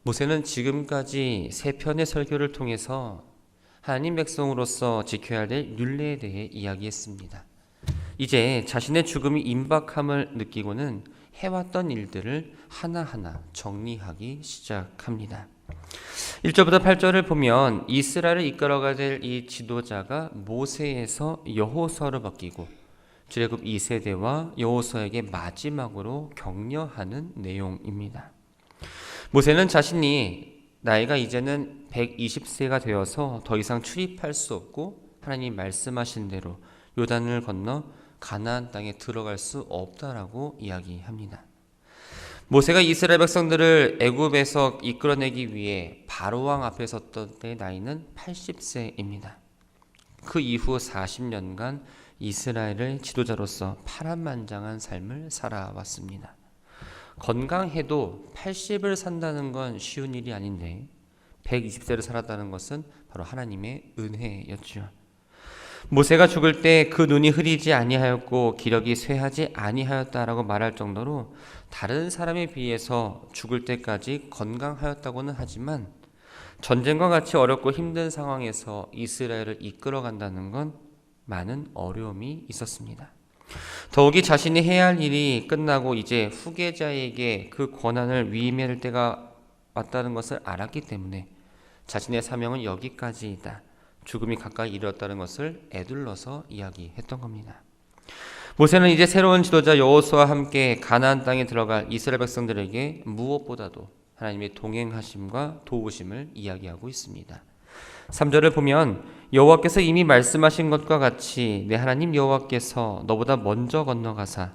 모세는 지금까지 세 편의 설교를 통해서 하나님 백성으로서 지켜야 될 율례에 대해 이야기했습니다. 이제 자신의 죽음이 임박함을 느끼고는 해왔던 일들을 하나하나 정리하기 시작합니다. 1절부터 8절을 보면 이스라엘을 이끌어가야 될 이 지도자가 모세에서 여호수아로 바뀌고 출애굽 2세대와 여호수아에게 마지막으로 격려하는 내용입니다. 모세는 자신이 나이가 이제는 120세가 되어서 더 이상 출입할 수 없고 하나님 말씀하신 대로 요단을 건너 가나안 땅에 들어갈 수 없다라고 이야기합니다. 모세가 이스라엘 백성들을 애굽에서 이끌어내기 위해 바로 왕 앞에 섰던 때의 나이는 80세입니다. 그 이후 40년간 이스라엘의 지도자로서 파란만장한 삶을 살아왔습니다. 건강해도 80을 산다는 건 쉬운 일이 아닌데 120세를 살았다는 것은 바로 하나님의 은혜였죠. 모세가 죽을 때 그 눈이 흐리지 아니하였고 기력이 쇠하지 아니하였다라고 말할 정도로 다른 사람에 비해서 죽을 때까지 건강하였다고는 하지만 전쟁과 같이 어렵고 힘든 상황에서 이스라엘을 이끌어간다는 건 많은 어려움이 있었습니다. 더욱이 자신이 해야 할 일이 끝나고 이제 후계자에게 그 권한을 위임할 때가 왔다는 것을 알았기 때문에 자신의 사명은 여기까지이다. 죽음이 가까이 이르렀다는 것을 에둘러서 이야기했던 겁니다. 모세는 이제 새로운 지도자 여호수아와 함께 가나안 땅에 들어갈 이스라엘 백성들에게 무엇보다도 하나님의 동행하심과 도우심을 이야기하고 있습니다. 3절을 보면 여호와께서 이미 말씀하신 것과 같이 내 하나님 여호와께서 너보다 먼저 건너가사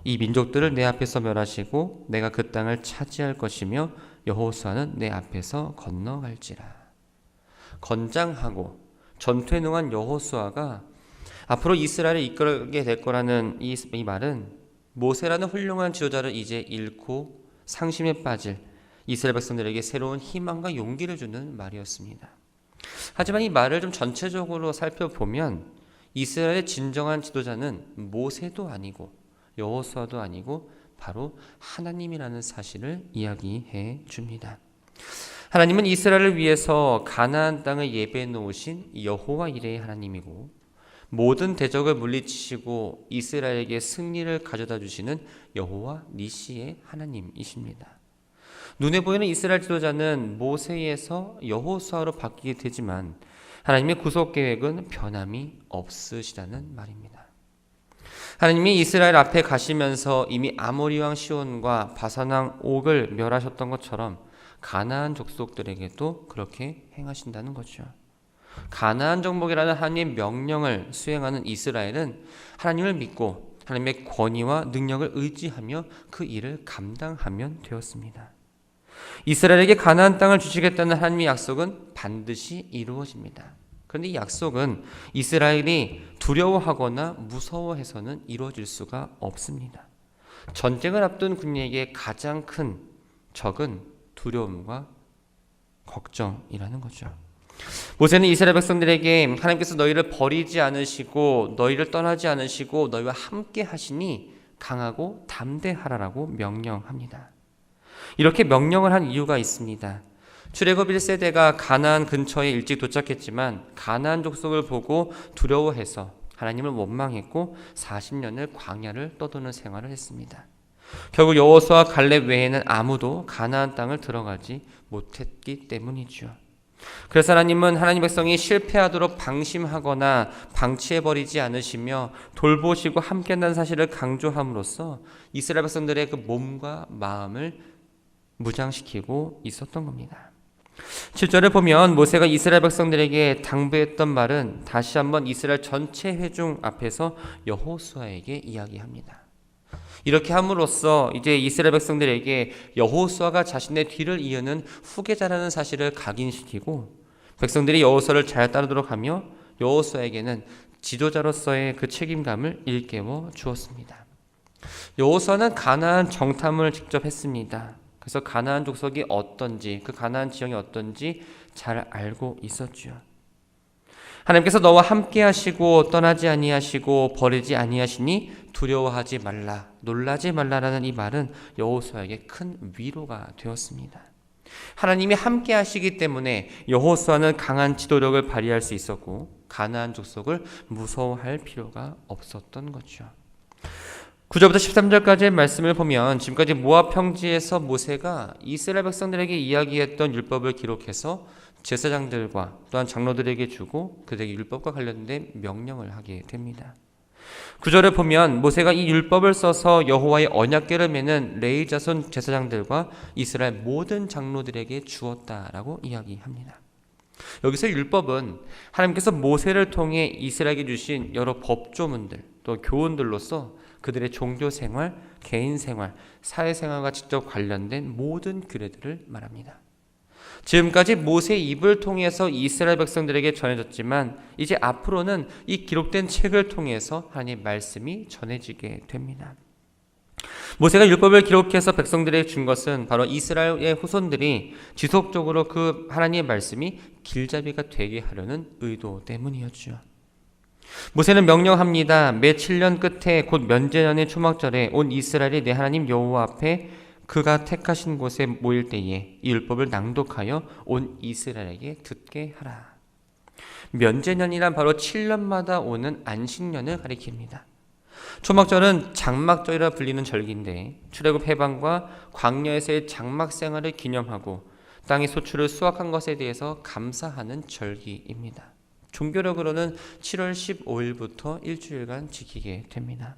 이 민족들을 내 앞에서 멸하시고 내가 그 땅을 차지할 것이며 여호수아는 내 앞에서 건너갈지라. 건장하고 전투에 능한 여호수아가 앞으로 이스라엘을 이끌게 될 거라는 이 말은 모세라는 훌륭한 지도자를 이제 잃고 상심에 빠질 이스라엘 백성들에게 새로운 희망과 용기를 주는 말이었습니다. 하지만 이 말을 좀 전체적으로 살펴보면 이스라엘의 진정한 지도자는 모세도 아니고 여호수아도 아니고 바로 하나님이라는 사실을 이야기해 줍니다. 하나님은 이스라엘을 위해서 가나안 땅을 예배해 놓으신 여호와 이레의 하나님이고 모든 대적을 물리치시고 이스라엘에게 승리를 가져다 주시는 여호와 니시의 하나님이십니다. 눈에 보이는 이스라엘 지도자는 모세에서 여호수아로 바뀌게 되지만 하나님의 구속 계획은 변함이 없으시다는 말입니다. 하나님이 이스라엘 앞에 가시면서 이미 아모리 왕 시온과 바산 왕 옥을 멸하셨던 것처럼 가나안 족속들에게도 그렇게 행하신다는 거죠. 가나안 정복이라는 하나님의 명령을 수행하는 이스라엘은 하나님을 믿고 하나님의 권위와 능력을 의지하며 그 일을 감당하면 되었습니다. 이스라엘에게 가나안 땅을 주시겠다는 하나님의 약속은 반드시 이루어집니다. 그런데 이 약속은 이스라엘이 두려워하거나 무서워해서는 이루어질 수가 없습니다. 전쟁을 앞둔 군인에게 가장 큰 적은 두려움과 걱정이라는 거죠. 모세는 이스라엘 백성들에게 하나님께서 너희를 버리지 않으시고 너희를 떠나지 않으시고 너희와 함께 하시니 강하고 담대하라라고 명령합니다. 이렇게 명령을 한 이유가 있습니다. 출애굽 1세대가 가나안 근처에 일찍 도착했지만 가나안 족속을 보고 두려워해서 하나님을 원망했고 40년을 광야를 떠도는 생활을 했습니다. 결국 여호수아 갈렙 외에는 아무도 가나안 땅을 들어가지 못했기 때문이죠. 그래서 하나님은 하나님 백성이 실패하도록 방심하거나 방치해버리지 않으시며 돌보시고 함께한다는 사실을 강조함으로써 이스라엘 백성들의 그 몸과 마음을 무장시키고 있었던 겁니다. 7절을 보면 모세가 이스라엘 백성들에게 당부했던 말은 다시 한번 이스라엘 전체 회중 앞에서 여호수아에게 이야기합니다. 이렇게 함으로써 이제 이스라엘 백성들에게 여호수아가 자신의 뒤를 이으는 후계자라는 사실을 각인시키고 백성들이 여호수아를 잘 따르도록 하며 여호수아에게는 지도자로서의 그 책임감을 일깨워 주었습니다. 여호수아는 가나안 정탐을 직접 했습니다. 그래서 가나안 족속이 어떤지 그 가나안 지형이 어떤지 잘 알고 있었죠. 하나님께서 너와 함께 하시고 떠나지 아니하시고 버리지 아니하시니 두려워하지 말라 놀라지 말라라는 이 말은 여호수아에게 큰 위로가 되었습니다. 하나님이 함께 하시기 때문에 여호수아는 강한 지도력을 발휘할 수 있었고 가나안 족속을 무서워할 필요가 없었던 거죠. 9절부터 13절까지의 말씀을 보면 지금까지 모압 평지에서 모세가 이스라엘 백성들에게 이야기했던 율법을 기록해서 제사장들과 또한 장로들에게 주고 그들에게 율법과 관련된 명령을 하게 됩니다. 9절을 보면 모세가 이 율법을 써서 여호와의 언약궤를 매는 레위 자손 제사장들과 이스라엘 모든 장로들에게 주었다라고 이야기합니다. 여기서 율법은 하나님께서 모세를 통해 이스라엘에게 주신 여러 법조문들 또 교훈들로서 그들의 종교생활, 개인생활, 사회생활과 직접 관련된 모든 규례들을 말합니다. 지금까지 모세의 입을 통해서 이스라엘 백성들에게 전해졌지만 이제 앞으로는 이 기록된 책을 통해서 하나님의 말씀이 전해지게 됩니다. 모세가 율법을 기록해서 백성들에게 준 것은 바로 이스라엘의 후손들이 지속적으로 그 하나님의 말씀이 길잡이가 되게 하려는 의도 때문이었죠. 모세는 명령합니다. 매 7년 끝에 곧 면제년의 초막절에 온 이스라엘이 내 하나님 여호와 앞에 그가 택하신 곳에 모일 때에 이 율법을 낭독하여 온 이스라엘에게 듣게 하라. 면제년이란 바로 7년마다 오는 안식년을 가리킵니다. 초막절은 장막절이라 불리는 절기인데 출애굽 해방과 광야에서의 장막 생활을 기념하고 땅의 소출을 수확한 것에 대해서 감사하는 절기입니다. 종교력으로는 7월 15일부터 일주일간 지키게 됩니다.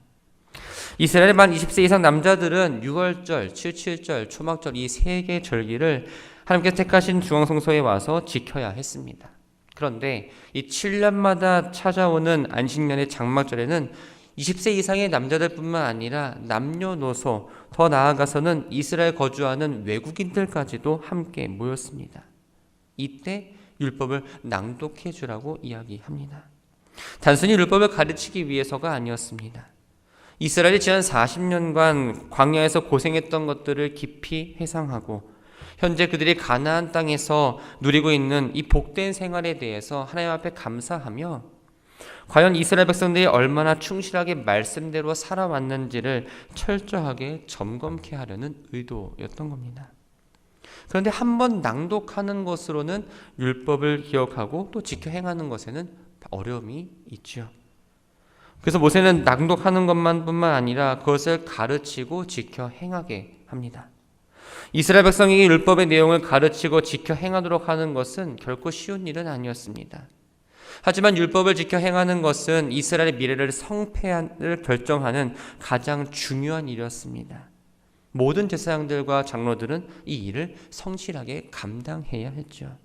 이스라엘의 만 20세 이상 남자들은 6월절, 77절, 초막절 이 세 개의 절기를 하나님께서 택하신 중앙성소에 와서 지켜야 했습니다. 그런데 이 7년마다 찾아오는 안식년의 장막절에는 20세 이상의 남자들뿐만 아니라 남녀노소, 더 나아가서는 이스라엘 거주하는 외국인들까지도 함께 모였습니다. 이때 율법을 낭독해 주라고 이야기합니다. 단순히 율법을 가르치기 위해서가 아니었습니다. 이스라엘이 지난 40년간 광야에서 고생했던 것들을 깊이 회상하고 현재 그들이 가나안 땅에서 누리고 있는 이 복된 생활에 대해서 하나님 앞에 감사하며 과연 이스라엘 백성들이 얼마나 충실하게 말씀대로 살아왔는지를 철저하게 점검케 하려는 의도였던 겁니다. 그런데 한번 낭독하는 것으로는 율법을 기억하고 또 지켜 행하는 것에는 어려움이 있죠. 그래서 모세는 낭독하는 것만뿐만 아니라 그것을 가르치고 지켜 행하게 합니다. 이스라엘 백성에게 율법의 내용을 가르치고 지켜 행하도록 하는 것은 결코 쉬운 일은 아니었습니다. 하지만 율법을 지켜 행하는 것은 이스라엘의 미래를 성패를 결정하는 가장 중요한 일이었습니다. 모든 제사장들과 장로들은 이 일을 성실하게 감당해야 했죠.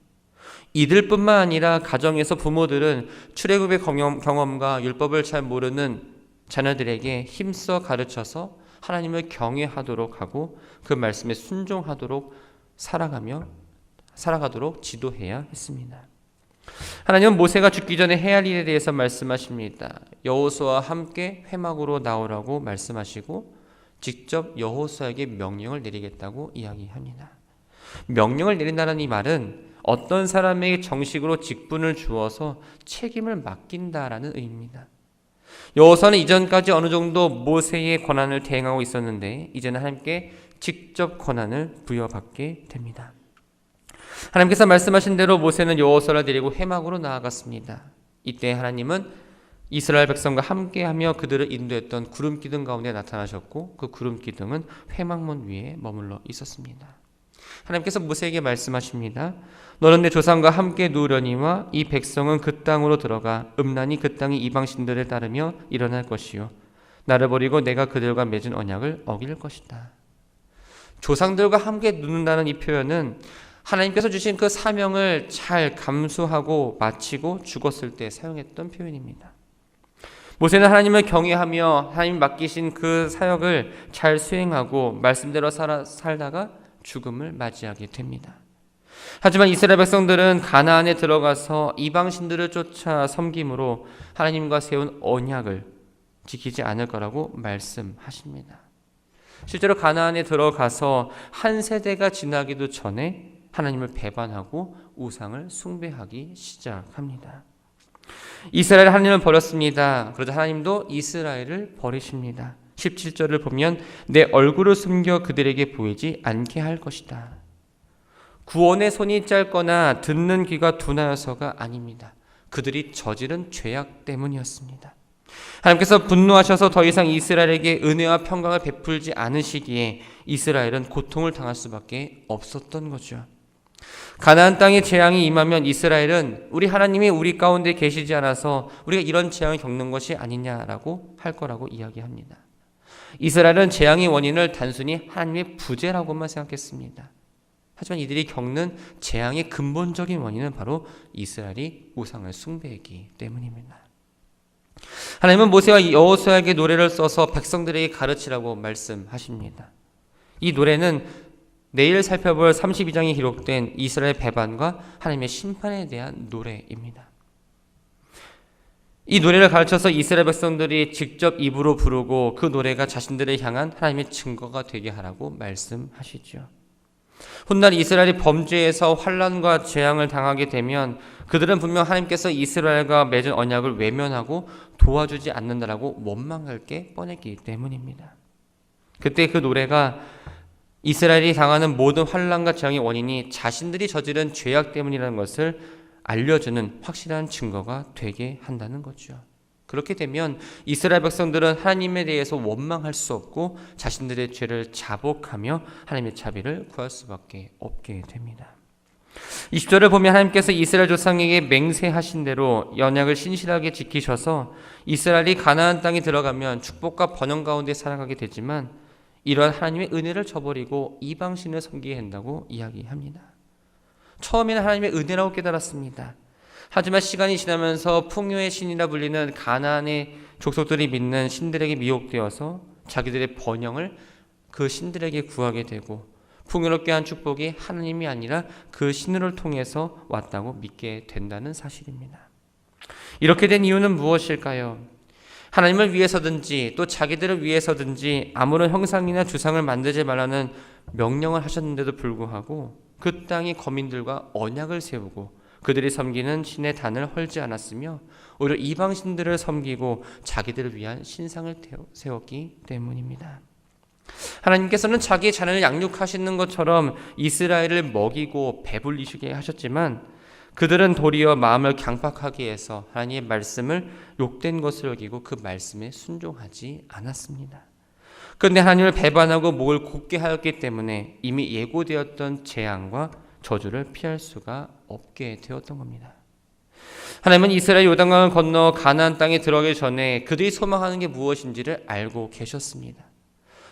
이들뿐만 아니라 가정에서 부모들은 출애굽의 경험과 율법을 잘 모르는 자녀들에게 힘써 가르쳐서 하나님을 경외하도록 하고 그 말씀에 순종하도록 살아가도록 지도해야 했습니다. 하나님은 모세가 죽기 전에 해야 할 일에 대해서 말씀하십니다. 여호수아와 함께 회막으로 나오라고 말씀하시고 직접 여호수아에게 명령을 내리겠다고 이야기합니다. 명령을 내린다는 이 말은 어떤 사람에게 정식으로 직분을 주어서 책임을 맡긴다라는 의미입니다. 여호수아는 이전까지 어느 정도 모세의 권한을 대행하고 있었는데 이제는 하나님께 직접 권한을 부여받게 됩니다. 하나님께서 말씀하신 대로 모세는 여호수아를 데리고 회막으로 나아갔습니다. 이때 하나님은 이스라엘 백성과 함께하며 그들을 인도했던 구름 기둥 가운데 나타나셨고 그 구름 기둥은 회막문 위에 머물러 있었습니다. 하나님께서 모세에게 말씀하십니다. 너는 내 조상과 함께 누우려니와 이 백성은 그 땅으로 들어가 음란히 그 땅의 이방신들을 따르며 일어날 것이요 나를 버리고 내가 그들과 맺은 언약을 어길 것이다. 조상들과 함께 누운다는 이 표현은 하나님께서 주신 그 사명을 잘 감수하고 마치고 죽었을 때 사용했던 표현입니다. 모세는 하나님을 경외하며 하나님 맡기신 그 사역을 잘 수행하고 말씀대로 살다가 죽음을 맞이하게 됩니다. 하지만 이스라엘 백성들은 가나안에 들어가서 이방신들을 쫓아 섬김으로 하나님과 세운 언약을 지키지 않을 거라고 말씀하십니다. 실제로 가나안에 들어가서 한 세대가 지나기도 전에 하나님을 배반하고 우상을 숭배하기 시작합니다. 이스라엘 하나님을 버렸습니다. 그러자 하나님도 이스라엘을 버리십니다. 17절을 보면 내 얼굴을 숨겨 그들에게 보이지 않게 할 것이다. 구원의 손이 짧거나 듣는 귀가 둔하여서가 아닙니다. 그들이 저지른 죄악 때문이었습니다. 하나님께서 분노하셔서 더 이상 이스라엘에게 은혜와 평강을 베풀지 않으시기에 이스라엘은 고통을 당할 수밖에 없었던 거죠. 가나안 땅에 재앙이 임하면 이스라엘은 우리 하나님이 우리 가운데 계시지 않아서 우리가 이런 재앙을 겪는 것이 아니냐라고 할 거라고 이야기합니다. 이스라엘은 재앙의 원인을 단순히 하나님의 부재라고만 생각했습니다. 하지만 이들이 겪는 재앙의 근본적인 원인은 바로 이스라엘이 우상을 숭배했기 때문입니다. 하나님은 모세와 여호수아에게 노래를 써서 백성들에게 가르치라고 말씀하십니다. 이 노래는 내일 살펴볼 32장에 기록된 이스라엘 배반과 하나님의 심판에 대한 노래입니다. 이 노래를 가르쳐서 이스라엘 백성들이 직접 입으로 부르고 그 노래가 자신들을 향한 하나님의 증거가 되게 하라고 말씀하시죠. 훗날 이스라엘이 범죄에서 환난과 재앙을 당하게 되면 그들은 분명 하나님께서 이스라엘과 맺은 언약을 외면하고 도와주지 않는다라고 원망할 게 뻔했기 때문입니다. 그때 그 노래가 이스라엘이 당하는 모든 환난과 재앙의 원인이 자신들이 저지른 죄악 때문이라는 것을 알려주는 확실한 증거가 되게 한다는 거죠. 그렇게 되면 이스라엘 백성들은 하나님에 대해서 원망할 수 없고 자신들의 죄를 자복하며 하나님의 자비를 구할 수밖에 없게 됩니다. 20절을 보면 하나님께서 이스라엘 조상에게 맹세하신 대로 언약을 신실하게 지키셔서 이스라엘이 가나안 땅에 들어가면 축복과 번영 가운데 살아가게 되지만 이러한 하나님의 은혜를 저버리고 이방신을 섬기게 한다고 이야기합니다. 처음에는 하나님의 은혜라고 깨달았습니다. 하지만 시간이 지나면서 풍요의 신이라 불리는 가나안의 족속들이 믿는 신들에게 미혹되어서 자기들의 번영을 그 신들에게 구하게 되고 풍요롭게 한 축복이 하나님이 아니라 그 신을 통해서 왔다고 믿게 된다는 사실입니다. 이렇게 된 이유는 무엇일까요? 하나님을 위해서든지 또 자기들을 위해서든지 아무런 형상이나 주상을 만들지 말라는 명령을 하셨는데도 불구하고 그 땅의 거민들과 언약을 세우고 그들이 섬기는 신의 단을 헐지 않았으며 오히려 이방 신들을 섬기고 자기들을 위한 신상을 세웠기 때문입니다. 하나님께서는 자기의 자녀를 양육하시는 것처럼 이스라엘을 먹이고 배불리시게 하셨지만 그들은 도리어 마음을 강팍하게 해서 하나님의 말씀을 욕된 것을 여기고 그 말씀에 순종하지 않았습니다. 그런데 하나님을 배반하고 목을 곧게 하였기 때문에 이미 예고되었던 재앙과 저주를 피할 수가 없게 되었던 겁니다. 하나님은 이스라엘 요단강을 건너 가나안 땅에 들어가기 전에 그들이 소망하는 게 무엇인지를 알고 계셨습니다.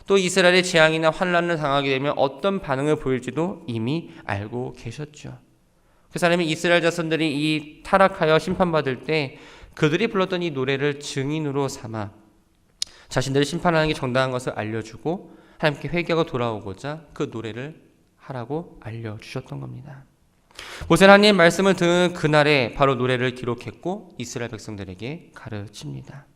또 이스라엘의 재앙이나 환난을 당하게 되면 어떤 반응을 보일지도 이미 알고 계셨죠. 그래서 하나님은 이스라엘 자손들이 이 타락하여 심판받을 때 그들이 불렀던 이 노래를 증인으로 삼아 자신들을 심판하는 게 정당한 것을 알려주고 하나님께 회개하고 돌아오고자 그 노래를 하라고 알려주셨던 겁니다. 모세는 하나님의 말씀을 듣는 그날에 바로 노래를 기록했고 이스라엘 백성들에게 가르칩니다.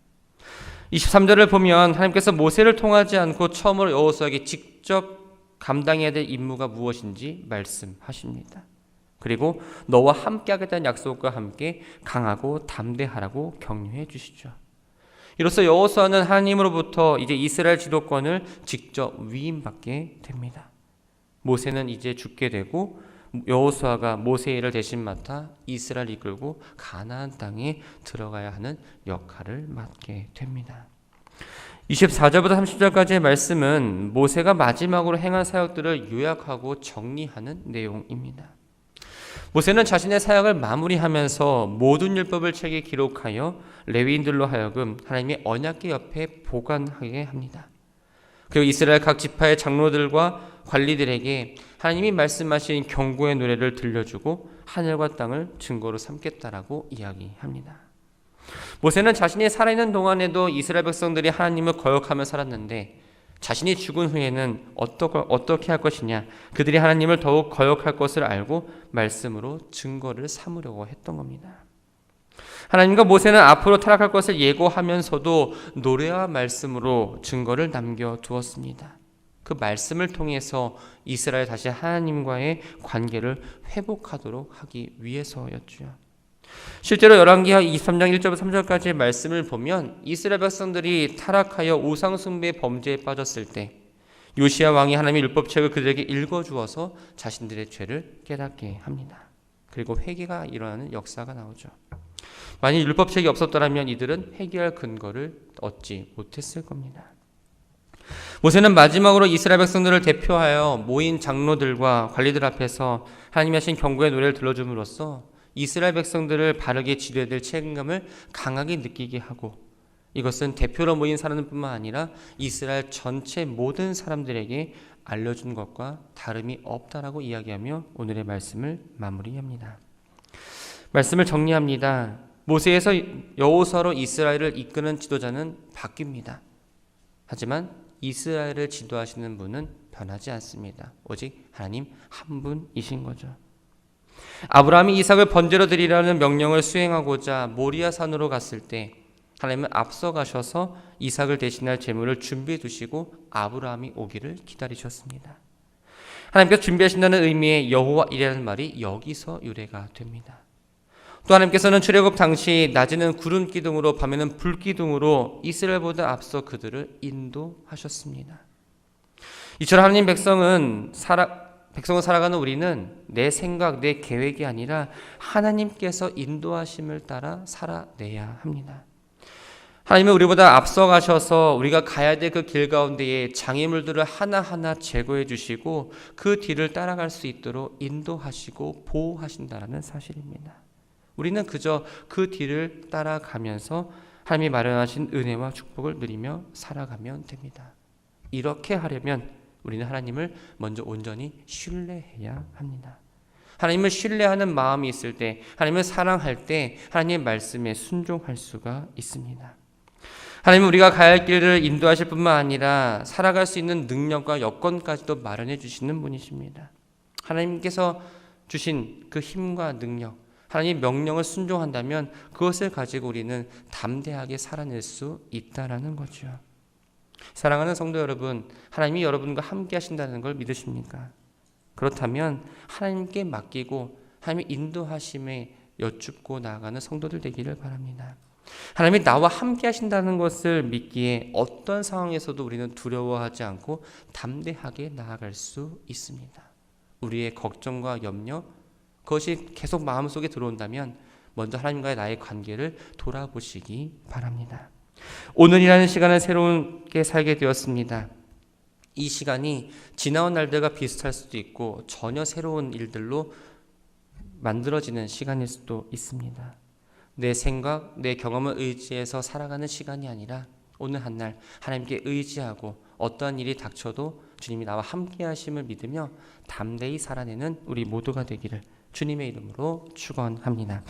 23절을 보면 하나님께서 모세를 통하지 않고 처음으로 여호수아에게 직접 감당해야 될 임무가 무엇인지 말씀하십니다. 그리고 너와 함께 하겠다는 약속과 함께 강하고 담대하라고 격려해 주시죠. 이로써 여호수아는 하나님으로부터 이제 이스라엘 지도권을 직접 위임받게 됩니다. 모세는 이제 죽게 되고 여호수아가 모세의 일을 대신 맡아 이스라엘 이끌고 가나안 땅에 들어가야 하는 역할을 맡게 됩니다. 24절부터 30절까지의 말씀은 모세가 마지막으로 행한 사역들을 요약하고 정리하는 내용입니다. 모세는 자신의 사역을 마무리하면서 모든 율법을 책에 기록하여 레위인들로 하여금 하나님의 언약궤 옆에 보관하게 합니다. 그리고 이스라엘 각 지파의 장로들과 관리들에게 하나님이 말씀하신 경고의 노래를 들려주고 하늘과 땅을 증거로 삼겠다라고 이야기합니다. 모세는 자신이 살아있는 동안에도 이스라엘 백성들이 하나님을 거역하며 살았는데 자신이 죽은 후에는 어떻게 할 것이냐, 그들이 하나님을 더욱 거역할 것을 알고 말씀으로 증거를 삼으려고 했던 겁니다. 하나님과 모세는 앞으로 타락할 것을 예고하면서도 노래와 말씀으로 증거를 남겨두었습니다. 그 말씀을 통해서 이스라엘 다시 하나님과의 관계를 회복하도록 하기 위해서였죠. 실제로 열왕기하 23장 1절부터 3절까지의 말씀을 보면 이스라엘 백성들이 타락하여 우상숭배 범죄에 빠졌을 때 요시야 왕이 하나님의 율법책을 그들에게 읽어주어서 자신들의 죄를 깨닫게 합니다. 그리고 회개가 일어나는 역사가 나오죠. 만약 율법책이 없었더라면 이들은 회개할 근거를 얻지 못했을 겁니다. 모세는 마지막으로 이스라엘 백성들을 대표하여 모인 장로들과 관리들 앞에서 하나님이 하신 경고의 노래를 들려줌으로써 이스라엘 백성들을 바르게 지도해야 될 책임감을 강하게 느끼게 하고, 이것은 대표로 모인 사람들뿐만 아니라 이스라엘 전체 모든 사람들에게 알려준 것과 다름이 없다라고 이야기하며 오늘의 말씀을 마무리합니다. 말씀을 정리합니다. 모세에서 여호수아로 이스라엘을 이끄는 지도자는 바뀝니다. 하지만 이스라엘을 지도하시는 분은 변하지 않습니다. 오직 하나님 한 분이신 거죠. 아브라함이 이삭을 번제로 드리라는 명령을 수행하고자 모리아 산으로 갔을 때 하나님은 앞서 가셔서 이삭을 대신할 제물을 준비해 두시고 아브라함이 오기를 기다리셨습니다. 하나님께서 준비하신다는 의미의 여호와이라는 말이 여기서 유래가 됩니다. 또 하나님께서는 출애굽 당시 낮에는 구름 기둥으로 밤에는 불 기둥으로 이스라엘보다 앞서 그들을 인도하셨습니다. 이처럼 하나님 백성을 살아가는 우리는 내 생각, 내 계획이 아니라 하나님께서 인도하심을 따라 살아내야 합니다. 하나님은 우리보다 앞서 가셔서 우리가 가야 될 그 길 가운데에 장애물들을 하나하나 제거해 주시고 그 뒤를 따라갈 수 있도록 인도하시고 보호하신다는 사실입니다. 우리는 그저 그 뒤를 따라가면서 하나님이 마련하신 은혜와 축복을 누리며 살아가면 됩니다. 이렇게 하려면 우리는 하나님을 먼저 온전히 신뢰해야 합니다. 하나님을 신뢰하는 마음이 있을 때, 하나님을 사랑할 때 하나님의 말씀에 순종할 수가 있습니다. 하나님은 우리가 가야 할 길을 인도하실 뿐만 아니라 살아갈 수 있는 능력과 여건까지도 마련해 주시는 분이십니다. 하나님께서 주신 그 힘과 능력, 하나님의 명령을 순종한다면 그것을 가지고 우리는 담대하게 살아낼 수 있다라는 거죠. 사랑하는 성도 여러분, 하나님이 여러분과 함께 하신다는 걸 믿으십니까? 그렇다면 하나님께 맡기고 하나님의 인도하심에 여쭙고 나아가는 성도들 되기를 바랍니다. 하나님이 나와 함께 하신다는 것을 믿기에 어떤 상황에서도 우리는 두려워하지 않고 담대하게 나아갈 수 있습니다. 우리의 걱정과 염려, 그것이 계속 마음속에 들어온다면 먼저 하나님과의 나의 관계를 돌아보시기 바랍니다. 오늘이라는 시간은 새롭게 살게 되었습니다. 이 시간이 지나온 날들과 비슷할 수도 있고 전혀 새로운 일들로 만들어지는 시간일 수도 있습니다. 내 생각, 내 경험을 의지해서 살아가는 시간이 아니라 오늘 한날 하나님께 의지하고 어떠한 일이 닥쳐도 주님이 나와 함께 하심을 믿으며 담대히 살아내는 우리 모두가 되기를 주님의 이름으로 축원합니다.